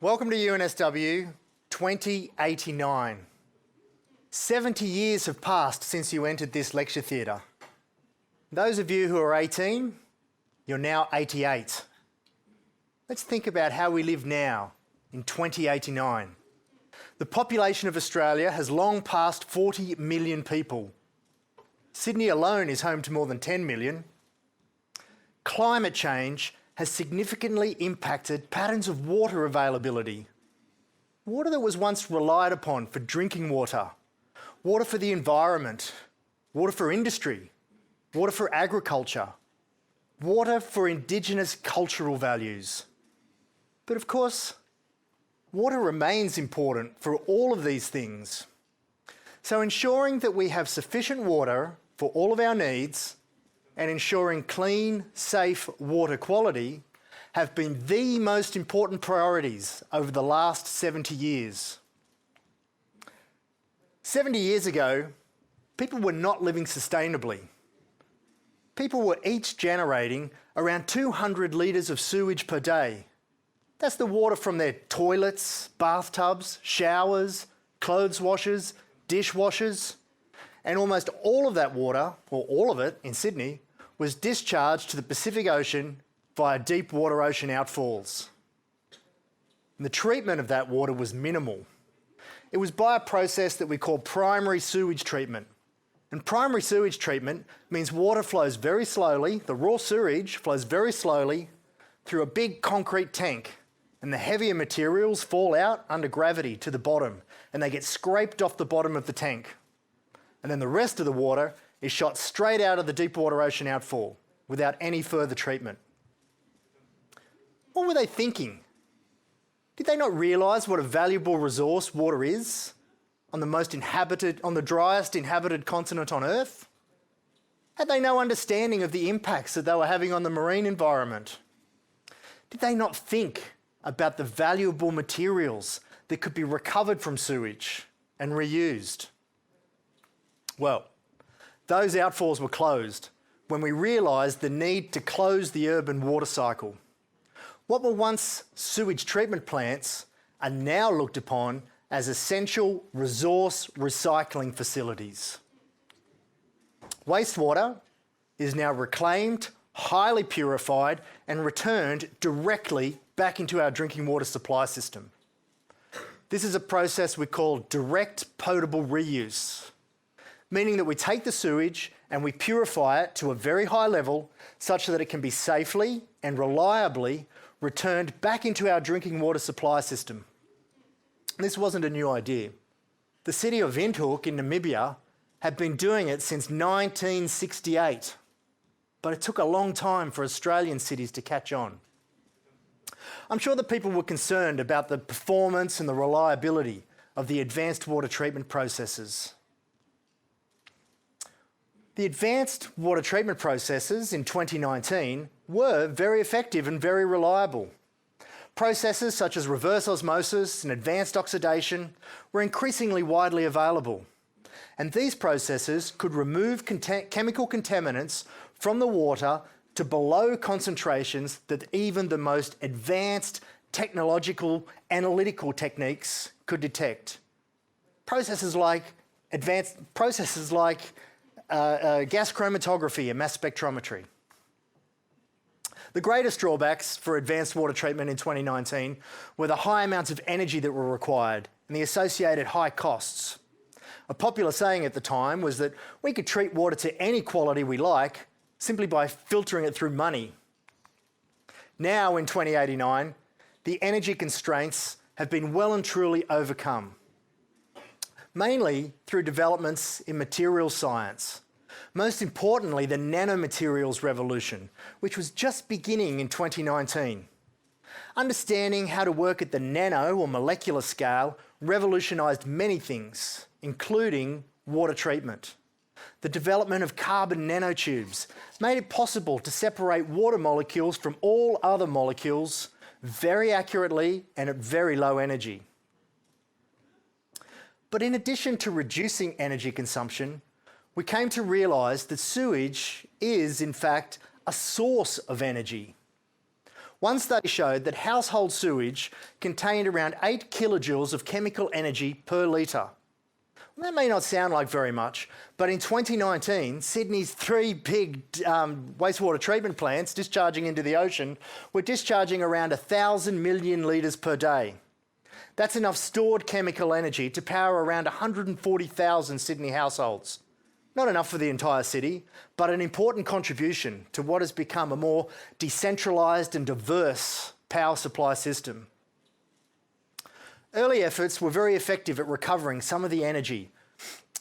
Welcome to UNSW 2089. 70 years have passed since you entered this lecture theatre. Those of you who are 18, you're now 88. Let's think about how we live now in 2089. The population of Australia has long passed 40 million people. Sydney alone is home to more than 10 million. Climate change has significantly impacted patterns of water availability. Water that was once relied upon for drinking water, water for the environment, water for industry, water for agriculture, water for Indigenous cultural values. But of course, water remains important for all of these things. So ensuring that we have sufficient water for all of our needs and ensuring clean, safe water quality have been the most important priorities over the last 70 years. 70 years ago, people were not living sustainably. People were each generating around 200 litres of sewage per day. That's the water from their toilets, bathtubs, showers, clothes washers, dishwashers, and almost all of that water, or all of it in Sydney, was discharged to the Pacific Ocean via deep water ocean outfalls. And the treatment of that water was minimal. It was by a process that we call primary sewage treatment. And primary sewage treatment means water flows very slowly, the raw sewage flows very slowly through a big concrete tank, and the heavier materials fall out under gravity to the bottom, and they get scraped off the bottom of the tank. And then the rest of the water is shot straight out of the deep water ocean outfall without any further treatment. What were they thinking? Did they not realise what a valuable resource water is on the driest inhabited continent on Earth? Had they no understanding of the impacts that they were having on the marine environment? Did they not think about the valuable materials that could be recovered from sewage and reused? Well, those outfalls were closed when we realised the need to close the urban water cycle. What were once sewage treatment plants are now looked upon as essential resource recycling facilities. Wastewater is now reclaimed, highly purified, and returned directly back into our drinking water supply system. This is a process we call direct potable reuse, meaning that we take the sewage and we purify it to a very high level such that it can be safely and reliably returned back into our drinking water supply system. This wasn't a new idea. The city of Windhoek in Namibia had been doing it since 1968, but it took a long time for Australian cities to catch on. I'm sure that people were concerned about the performance and the reliability of the advanced water treatment processes. The advanced water treatment processes in 2019 were very effective and very reliable. Processes such as reverse osmosis and advanced oxidation were increasingly widely available. And these processes could remove chemical contaminants from the water to below concentrations that even the most advanced technological analytical techniques could detect. Processes like gas chromatography and mass spectrometry. The greatest drawbacks for advanced water treatment in 2019 were the high amounts of energy that were required and the associated high costs. A popular saying at the time was that we could treat water to any quality we like simply by filtering it through money. Now in 2089, the energy constraints have been well and truly overcome, mainly through developments in materials science. Most importantly, the nanomaterials revolution, which was just beginning in 2019. Understanding how to work at the nano or molecular scale revolutionised many things, including water treatment. The development of carbon nanotubes made it possible to separate water molecules from all other molecules very accurately and at very low energy. But in addition to reducing energy consumption, we came to realise that sewage is, in fact, a source of energy. One study showed that household sewage contained around 8 kilojoules of chemical energy per litre. Well, that may not sound like very much, but in 2019, Sydney's 3 big wastewater treatment plants discharging into the ocean were discharging around 1,000 million litres per day. That's enough stored chemical energy to power around 140,000 Sydney households. Not enough for the entire city, but an important contribution to what has become a more decentralised and diverse power supply system. Early efforts were very effective at recovering some of the energy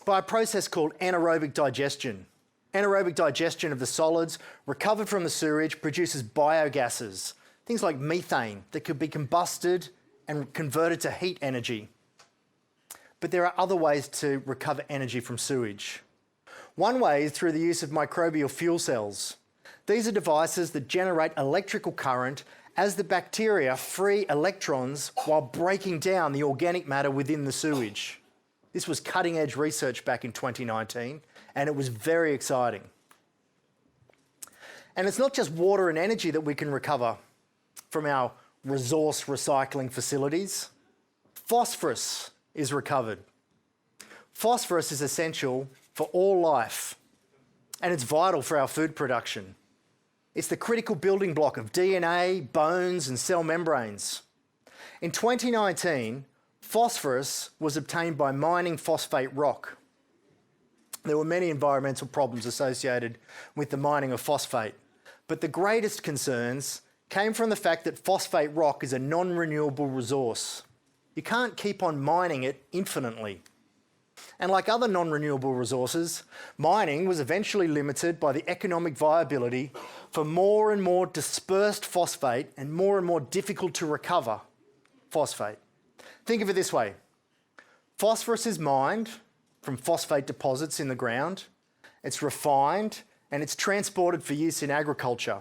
by a process called anaerobic digestion. Anaerobic digestion of the solids recovered from the sewage produces biogases, things like methane that could be combusted and converted to heat energy. But there are other ways to recover energy from sewage. One way is through the use of microbial fuel cells. These are devices that generate electrical current as the bacteria free electrons while breaking down the organic matter within the sewage. This was cutting-edge research back in 2019, and it was very exciting. And it's not just water and energy that we can recover from our resource recycling facilities. Phosphorus is recovered. Phosphorus is essential for all life, and it's vital for our food production. It's the critical building block of DNA, bones, and cell membranes. In 2019, phosphorus was obtained by mining phosphate rock. There were many environmental problems associated with the mining of phosphate, but the greatest concerns came from the fact that phosphate rock is a non-renewable resource. You can't keep on mining it infinitely. And like other non-renewable resources, mining was eventually limited by the economic viability for more and more dispersed phosphate and more difficult to recover phosphate. Think of it this way. Phosphorus is mined from phosphate deposits in the ground. It's refined and it's transported for use in agriculture.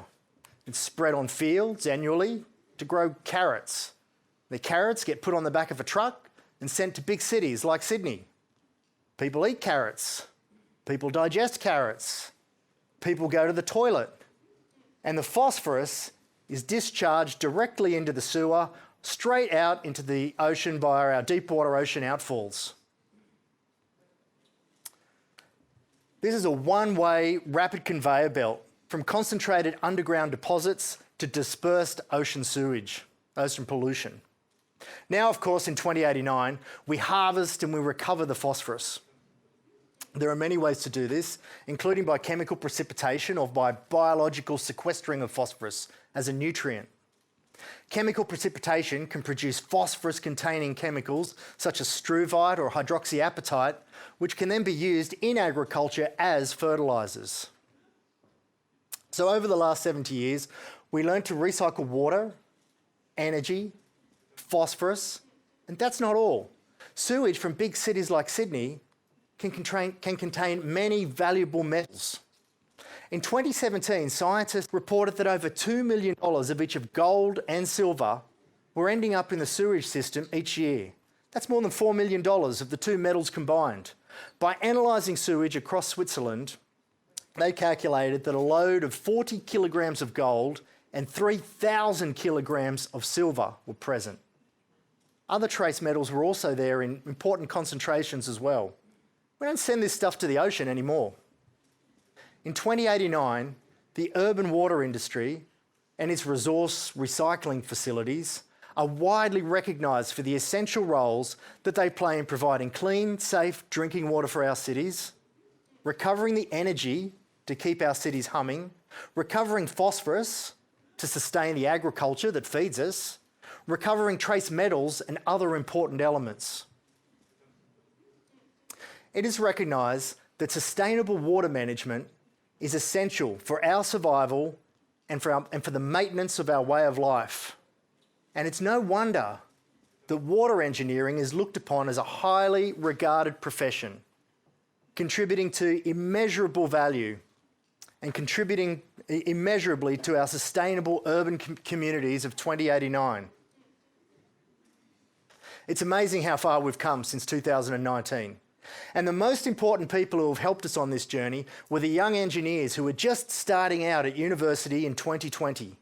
It's spread on fields annually to grow carrots. The carrots get put on the back of a truck and sent to big cities like Sydney. People eat carrots. People digest carrots. People go to the toilet. And the phosphorus is discharged directly into the sewer, straight out into the ocean via our deepwater ocean outfalls. This is a one-way rapid conveyor belt from concentrated underground deposits to dispersed ocean sewage, ocean pollution. Now, of course, in 2089, we harvest and we recover the phosphorus. There are many ways to do this, including by chemical precipitation or by biological sequestering of phosphorus as a nutrient. Chemical precipitation can produce phosphorus-containing chemicals such as struvite or hydroxyapatite, which can then be used in agriculture as fertilisers. So over the last 70 years, we learned to recycle water, energy, phosphorus, and that's not all. Sewage from big cities like Sydney can contain many valuable metals. In 2017, scientists reported that over $2 million of each of gold and silver were ending up in the sewage system each year. That's more than $4 million of the two metals combined. By analysing sewage across Switzerland, they calculated that a load of 40 kilograms of gold and 3,000 kilograms of silver were present. Other trace metals were also there in important concentrations as well. We don't send this stuff to the ocean anymore. In 2089, the urban water industry and its resource recycling facilities are widely recognised for the essential roles that they play in providing clean, safe drinking water for our cities, recovering the energy to keep our cities humming, recovering phosphorus to sustain the agriculture that feeds us, recovering trace metals and other important elements. It is recognised that sustainable water management is essential for our survival and for the maintenance of our way of life. And it's no wonder that water engineering is looked upon as a highly regarded profession, contributing to immeasurable value and contributing immeasurably to our sustainable urban communities of 2089. It's amazing how far we've come since 2019. And the most important people who have helped us on this journey were the young engineers who were just starting out at university in 2020.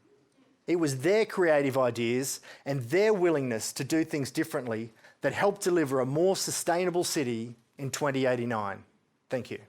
It was their creative ideas and their willingness to do things differently that helped deliver a more sustainable city in 2089. Thank you.